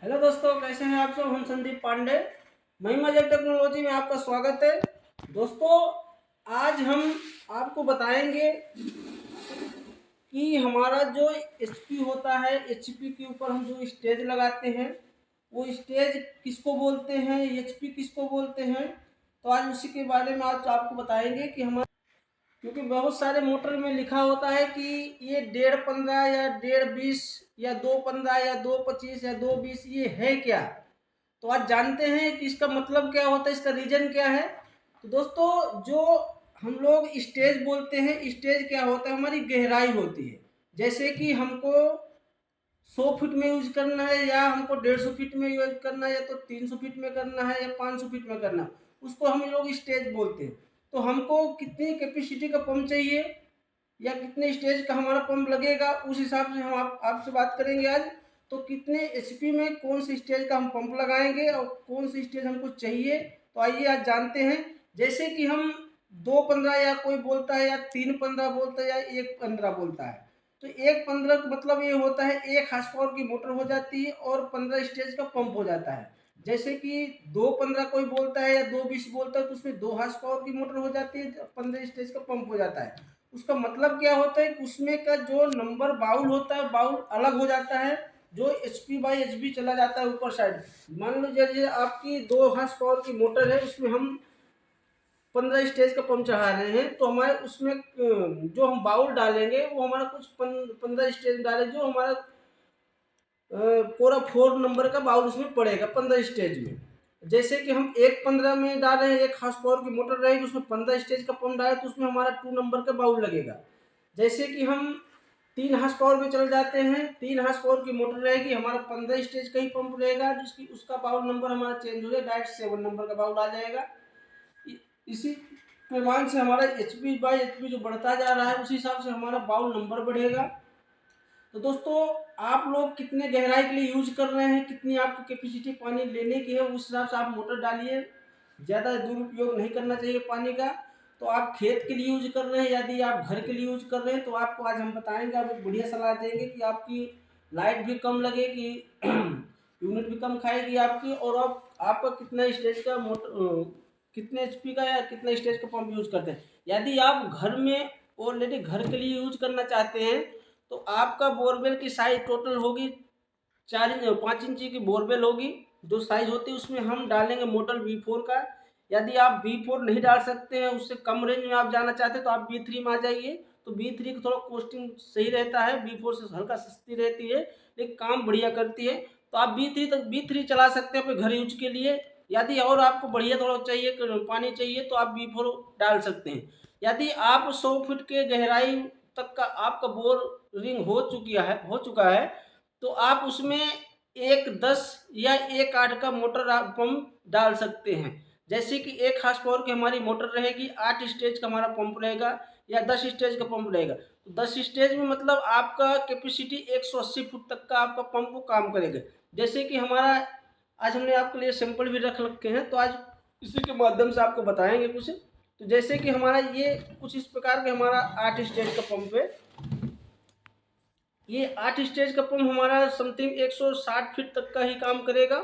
Hello दोस्तों, कैसे हैं आप सब। हम संदीप पांडे, महिमा जेट टेक्नोलॉजी में आपका स्वागत है। दोस्तों, आज हम आपको बताएंगे कि हमारा जो एचपी होता है, एचपी के ऊपर हम जो स्टेज लगाते हैं वो स्टेज किसको बोलते हैं, एचपी किसको बोलते हैं। तो आज उसी के बारे में आज आपको बताएंगे कि हमारा, क्योंकि बहुत सारे मोटर में लिखा होता है कि ये 1.5 15 या 1.5 20 या 2.15 या 2.25 या 2.20, ये है क्या। तो आज जानते हैं कि इसका मतलब क्या होता है, इसका रीजन क्या है। तो दोस्तों, जो हम लोग स्टेज बोलते हैं, स्टेज क्या होता है, हमारी गहराई होती है। जैसे कि हमको 100 फीट में यूज करना है, या हमको 150 फीट में यूज करना है, या तो 300 फीट में करना है, या 500 फीट में करना है, उसको हम लोग स्टेज बोलते हैं। तो हमको कितनी कैपेसिटी का पंप चाहिए या कितने स्टेज का हमारा पंप लगेगा, उस हिसाब से हम आपसे बात करेंगे आज। तो कितने एचपी में कौन से स्टेज का हम पंप लगाएंगे और कौन सी स्टेज हमको चाहिए, तो आइए आज जानते हैं। जैसे कि हम 2.15 या कोई बोलता है, या 3.15 बोलता है, या 1.15 बोलता है। तो 1.15 का मतलब ये होता है 1 हार्स पावर की मोटर हो जाती है और 15 स्टेज का पंप हो जाता है। जैसे कि 2.15 कोई बोलता है या 2.20 बोलता है, तो उसमें 2 हार्स पावर की मोटर हो जाती है, 15 स्टेज का पंप हो जाता है। उसका मतलब क्या होता है कि उसमें का जो नंबर बाउल होता है, बाउल अलग हो जाता है, जो HP बाई HB चला जाता है ऊपर साइड। मान लो जैसे आपकी 2 हार्स पावर की मोटर है, उसमें हम 15 स्टेज का पंप चढ़ा रहे हैं, तो हमारे उसमें जो हम बाउल डालेंगे वो हमारा कुछ 15 स्टेज डाले, जो हमारा पूरा 4 नंबर का बाउल उसमें पड़ेगा 15 स्टेज में। जैसे कि हम 1.15 में डाल रहे हैं, 1 हार्स पावर की मोटर रहेगी, उसमें 15 स्टेज का पंप डाले, तो उसमें हमारा 2 नंबर का बाउल लगेगा। जैसे कि हम 3 हार्स पावर में चल जाते हैं, 3 हार्स पावर की मोटर रहेगी, हमारा 15 स्टेज का ही पंप रहेगा, जिसकी उसका बाउल नंबर हमारा चेंज हो जाएगा, डायरेक्ट 7 नंबर का बाउल आ जाएगा। इसी प्रमाण से हमारा HP बाई HP जो बढ़ता जा रहा है, उसी हिसाब से हमारा बाउल नंबर बढ़ेगा। तो दोस्तों, आप लोग कितने गहराई के लिए यूज कर रहे हैं, कितनी आपकी कैपेसिटी पानी लेने की है, उस हिसाब से आप मोटर डालिए। ज़्यादा दुरुपयोग नहीं करना चाहिए पानी का। तो आप खेत के लिए यूज कर रहे हैं, यदि आप घर के लिए यूज कर रहे हैं, तो आपको आज हम बताएंगे, आप एक बढ़िया सलाह देंगे कि आपकी लाइट भी कम लगेगी, यूनिट भी कम खाएगी आपकी, और आपका कितना स्टेज का मोटर, कितने HP का या कितना स्टेज का पंप यूज करते हैं। यदि आप घर में ऑलरेडी घर के लिए यूज करना चाहते हैं, तो आपका बोरवेल की साइज टोटल होगी 5 इंची की बोरवेल होगी। जो साइज होती है उसमें हम डालेंगे मॉडल V4 का। यदि आप V4 नहीं डाल सकते हैं, उससे कम रेंज में आप जाना चाहते हैं, तो आप V3 में आ जाइए। तो V3 का थोड़ा कॉस्टिंग सही रहता है, V4 से हल्का सस्ती रहती है, लेकिन काम बढ़िया करती है। तो आप V3 चला सकते हैं अपने घर यूज के लिए। यदि और आपको बढ़िया थोड़ा चाहिए, पानी चाहिए, तो आप V4 डाल सकते हैं। यदि आप 100 फीट के गहराई तक का आपका बोर रिंग हो चुका है, तो आप उसमें 1.10 या 1.8 का मोटर आप पंप डाल सकते हैं। जैसे कि 1 हार्स पावर की हमारी मोटर रहेगी, 8 स्टेज का हमारा पंप रहेगा, या 10 स्टेज का पंप रहेगा। तो 10 स्टेज में मतलब आपका कैपेसिटी 180 फुट तक का आपका पंप काम करेगा। जैसे कि हमारा आज हमने आपके लिए सैंपल भी रख रखे हैं, तो आज इसी के माध्यम से आपको बताएंगे कुछ। तो जैसे कि हमारा ये कुछ इस प्रकार के हमारा 8 स्टेज का पंप है। ये 8 स्टेज का पंप हमारा समथिंग 160 फीट तक का ही काम करेगा।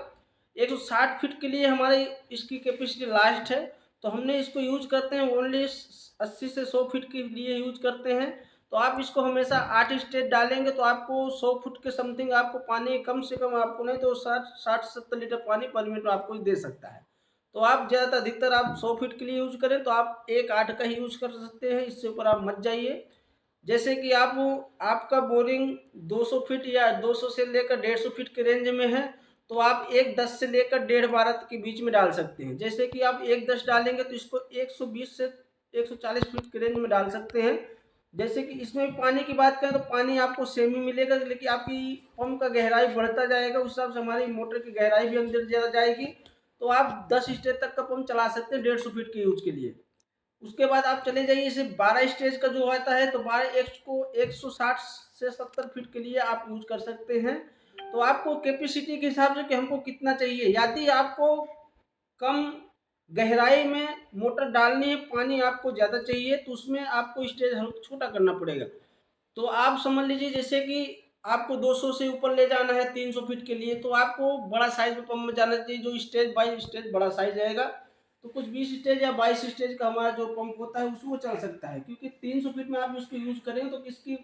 160 फीट के लिए हमारी इसकी कैपेसिटी लास्ट है, तो हमने इसको यूज करते हैं ओनली 80 से 100 फीट के लिए यूज करते हैं। तो आप इसको हमेशा 8 स्टेज डालेंगे, तो आपको 100 फुट के समथिंग आपको पानी कम से कम, आपको नहीं तो 60-70 लीटर पानी पर मिनट आपको दे सकता है। तो आप ज़्यादातर अधिकतर आप 100 फीट के लिए यूज करें, तो आप 1.8 का ही यूज कर सकते हैं, इससे ऊपर आप मत जाइए। जैसे कि आपका बोरिंग 200 फीट या 200 से लेकर 150 फीट के रेंज में है, तो आप 1.10 से लेकर 1.5-12 के बीच में डाल सकते हैं। जैसे कि आप 1.10 डालेंगे, तो इसको 120 से 140 फीट के रेंज में डाल सकते हैं। जैसे कि इसमें पानी की बात करें, तो पानी आपको सेम ही मिलेगा, लेकिन आपकी पंप का गहराई बढ़ता जाएगा, उस हिसाब से हमारी मोटर की गहराई भी अंदर ज़्यादा जाएगी। तो आप 10 स्टेज तक का पंप चला सकते हैं 150 फीट के यूज के लिए। उसके बाद आप चले जाइए, इसे 12 स्टेज का जो आता है, तो 12 एक्स को 160 से 70 फीट के लिए आप यूज कर सकते हैं। तो आपको कैपेसिटी के हिसाब से कि हमको कितना चाहिए, यदि आपको कम गहराई में मोटर डालनी है, पानी आपको ज़्यादा चाहिए, तो उसमें आपको स्टेज छोटा करना पड़ेगा। तो आप समझ लीजिए, जैसे कि आपको 200 से ऊपर ले जाना है 300 फीट के लिए, तो आपको बड़ा साइज में पंप में जाना चाहिए, जो स्टेज बाई स्टेज बड़ा साइज रहेगा। तो कुछ 20 स्टेज या 22 स्टेज का हमारा जो पंप होता है उसको चल सकता है, क्योंकि 300 फीट में आप उसको यूज करेंगे तो इसकी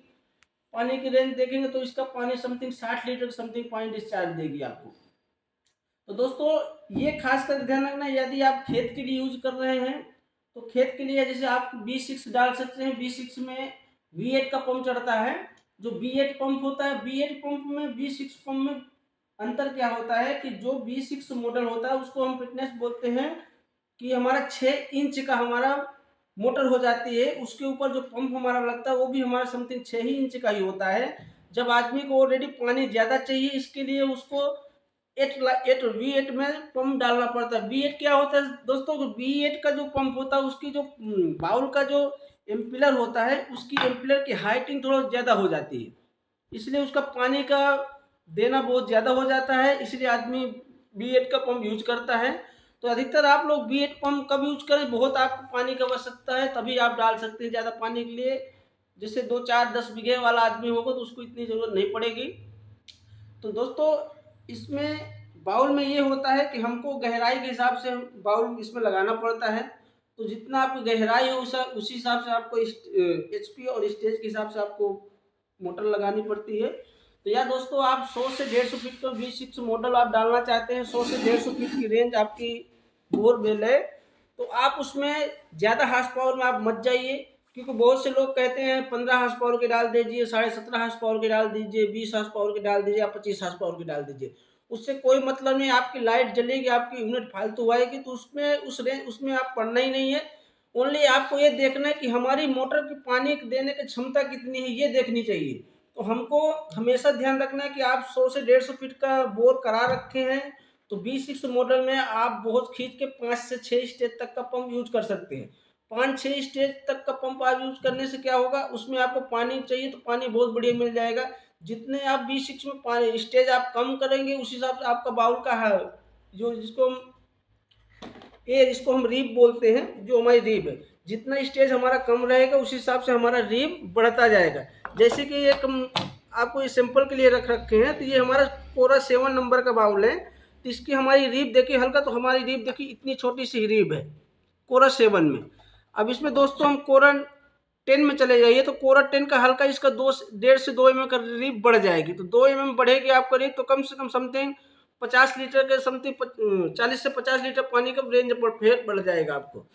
पानी की रेंज देखेंगे तो इसका पानी समथिंग 60 लीटर समथिंग पानी डिस्चार्ज देगी आपको। तो दोस्तों ये खास कर ध्यान रखना, यदि आप खेत के लिए यूज कर रहे हैं तो खेत के लिए जैसे आप B6 डाल सकते हैं। B6 में V8 का पंप चढ़ता है। जो B8 पंप होता है, B8 पंप में B6 पंप में अंतर क्या होता है कि जो B6 मॉडल होता है उसको हम फिटनेस बोलते हैं कि हमारा 6 इंच का हमारा मोटर हो जाती है। उसके ऊपर जो पंप हमारा लगता है वो भी हमारा समथिंग 6 ही इंच का ही होता है। जब आदमी को ऑलरेडी पानी ज़्यादा चाहिए, इसके लिए उसको 8 V8 में पंप डालना पड़ता है। V8 क्या होता है दोस्तों, V8 का जो पंप होता है उसकी जो बाउल का जो एम्पिलर होता है, उसकी एम्पिलर की हाइटिंग थोड़ा ज़्यादा हो जाती है, इसलिए उसका पानी का देना बहुत ज़्यादा हो जाता है, इसलिए आदमी V8 का पंप यूज करता है। तो अधिकतर आप लोग V8 पंप कब यूज करें, बहुत आपको पानी की आवश्यकता है तभी आप डाल सकते हैं ज़्यादा पानी के लिए। जैसे 2 4 10 बीघे वाला आदमी होगा तो उसको इतनी ज़रूरत नहीं पड़ेगी। तो दोस्तों इसमें बाउल में ये होता है कि हमको गहराई के हिसाब से बाउल इसमें लगाना पड़ता है। तो जितना आपकी गहराई हो उसी हिसाब से आपको HP और स्टेज के हिसाब से आपको मोटर लगानी पड़ती है। तो या दोस्तों आप 100 से 150 फीट का V6 मॉडल आप डालना चाहते हैं, 100 से 150 फीट की रेंज आपकी बोरवेल है, तो आप उसमें ज़्यादा हार्स पावर में आप मत जाइए, क्योंकि बहुत से लोग कहते हैं 15 हार्स पावर के डाल दीजिए, 17.5 हार्स पावर के डाल दीजिए, 20 हार्स पावर के डाल दीजिए या 25 हार्स पावर के डाल दीजिए। उससे कोई मतलब नहीं, आपकी लाइट जलेगी, आपकी यूनिट फालतू आएगी, तो उसमें आप पढ़ना ही नहीं है। ओनली आपको ये देखना है कि हमारी मोटर की पानी देने की क्षमता कितनी है, ये देखनी चाहिए। तो हमको हमेशा ध्यान रखना है कि आप 100 से 150 फीट का बोर करा रखे हैं, तो B6 मॉडल में आप बहुत खींच के 5 से 6 स्टेज तक का पंप यूज कर सकते हैं। 5-6 स्टेज तक का पंप आप यूज करने से क्या होगा, उसमें आपको पानी चाहिए तो पानी बहुत बढ़िया मिल जाएगा। जितने आप B6 में पानी स्टेज आप कम करेंगे उस हिसाब से आपका बाउल का है जो इसको हम रीब बोलते हैं, जो हमारी रीब है, जितना स्टेज हमारा कम रहेगा उस हिसाब से हमारा रीब बढ़ता जाएगा। जैसे कि एक आपको ये सैंपल के लिए रख रखे हैं, तो ये हमारा कोरा 7 नंबर का बाउल है। तो इसकी हमारी रीब देखिए हल्का, तो हमारी रीब देखिए इतनी छोटी सी रीब है कोरा 7 में। अब इसमें दोस्तों हम कोरा 10 में चले जाइए, तो कोरा 10 का हल्का इसका 1.5 से 2 mm का रीब बढ़ जाएगी। तो 2 mm बढ़ेगी आपका रीब, तो कम से कम समथिंग 50 लीटर के समथिंग 40 से 50 लीटर पानी का रेंज फिर बढ़ जाएगा आपको।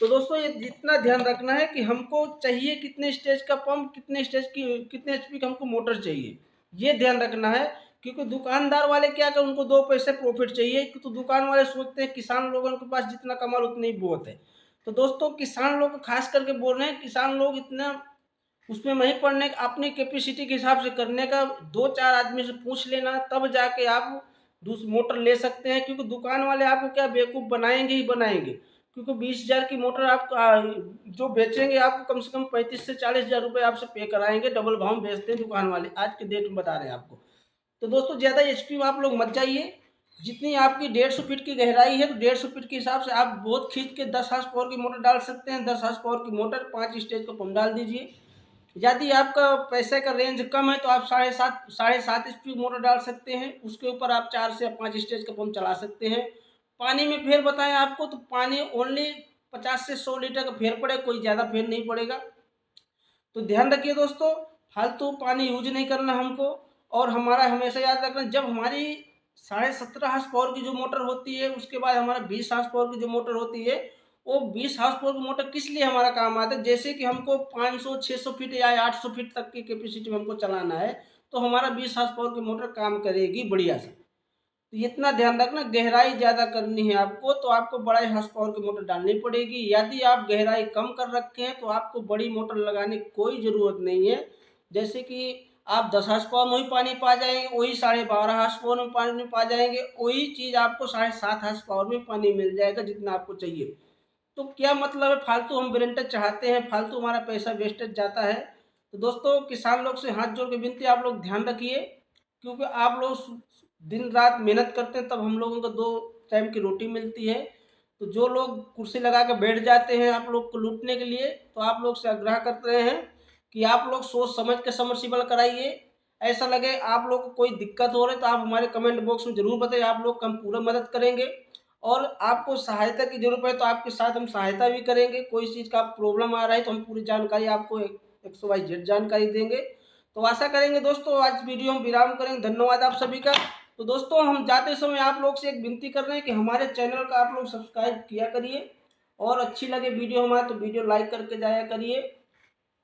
तो दोस्तों ये जितना ध्यान रखना है कि हमको चाहिए कितने स्टेज का पंप, कितने HP का हमको मोटर चाहिए, ये ध्यान रखना है। क्योंकि दुकानदार वाले क्या कर, उनको 2 पैसे प्रॉफिट चाहिए, तो दुकान वाले सोचते हैं किसान लोगों के पास जितना कमाल उतनी ही बहुत है। तो दोस्तों किसान लोग खास करके बोल रहे हैं, किसान लोग इतना उसमें नहीं पढ़ने, अपनी कैपेसिटी के हिसाब से करने का, 2-4 आदमी से पूछ लेना तब जाके आप दूसरी मोटर ले सकते हैं। क्योंकि दुकान वाले आपको क्या बेवकूफ़ बनाएंगे ही बनाएंगे, क्योंकि 20,000 की मोटर आप जो बेचेंगे आपको कम से कम 35 से 40,000 रुपये आपसे पे कराएंगे, डबल भाव बेचते हैं दुकान वाले, आज के डेट में बता रहे हैं आपको। तो दोस्तों ज़्यादा HP में आप लोग मत जाइए। जितनी आपकी 150 फीट की गहराई है, तो 150 फीट के हिसाब से आप बहुत खींच के 10 हार्स पावर की मोटर डाल सकते हैं। 10 हार्स पावर की मोटर 5 स्टेज का पंप डाल दीजिए। यदि आपका पैसे का रेंज कम है तो आप 7.5 HP मोटर डाल सकते हैं, उसके ऊपर आप 4 से 5 स्टेज का पंप चला सकते हैं। पानी में फेर बताएं आपको, तो पानी ओनली 50 से 100 लीटर का फेर पड़े, कोई ज़्यादा फेर नहीं पड़ेगा। तो ध्यान रखिए दोस्तों, फालतू पानी यूज नहीं करना हमको। और हमारा हमेशा याद रखना, जब हमारी 17.5 हार्स पावर की जो मोटर होती है, उसके बाद हमारा 20 हार्स पावर की जो मोटर होती है, वो 20 हार्स पावर की मोटर किस लिए हमारा काम आता है, जैसे कि हमको 500-600 फीट या 800 फीट तक की कैपेसिटी में हमको चलाना है, तो हमारा 20 हार्स पावर की मोटर काम करेगी बढ़िया से। तो इतना ध्यान रखना, गहराई ज़्यादा करनी है आपको तो आपको बड़ा हार्स पावर की मोटर डालनी पड़ेगी। यदि आप गहराई कम कर रखे हैं तो आपको बड़ी मोटर लगाने की कोई ज़रूरत नहीं है। जैसे कि आप 10 हार्स पावर में ही पानी पा जाएंगे, वही 12.5 हार्स पावर में पानी पा जाएंगे, वही चीज़ आपको 7.5 हार्स पावर में पानी मिल जाएगा जितना आपको चाहिए। तो क्या मतलब है, फालतू हम वेरिएंटर चाहते हैं, फालतू हमारा पैसा वेस्टेज जाता है। तो दोस्तों किसान लोग से हाथ जोड़ के विनती, आप लोग ध्यान रखिए, क्योंकि आप लोग दिन रात मेहनत करते हैं तब हम लोगों को 2 टाइम की रोटी मिलती है। तो जो लोग कुर्सी लगा के बैठ जाते हैं आप लोग को लूटने के लिए, तो आप लोग से आग्रह करते हैं कि आप लोग सोच समझ के समरसीबल कराइए। ऐसा लगे आप लोग को कोई दिक्कत हो रही है तो आप हमारे कमेंट बॉक्स में ज़रूर बताइए, आप लोग का हम पूरा मदद करेंगे। और आपको सहायता की ज़रूरत है तो आपके साथ हम सहायता भी करेंगे। कोई चीज़ का प्रॉब्लम आ रहा है तो हम पूरी जानकारी आपको एक्स वाई जेड जानकारी देंगे। तो आशा करेंगे दोस्तों आज वीडियो हम विराम करेंगे। धन्यवाद आप सभी का। तो दोस्तों हम जाते समय आप लोग से एक विनती कर रहे हैं कि हमारे चैनल का आप लोग सब्सक्राइब किया करिए, और अच्छी लगे वीडियो हमारा तो वीडियो लाइक करके जाया करिए।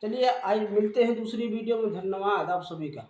चलिए आज मिलते हैं दूसरी वीडियो में। धन्यवाद आप सभी का।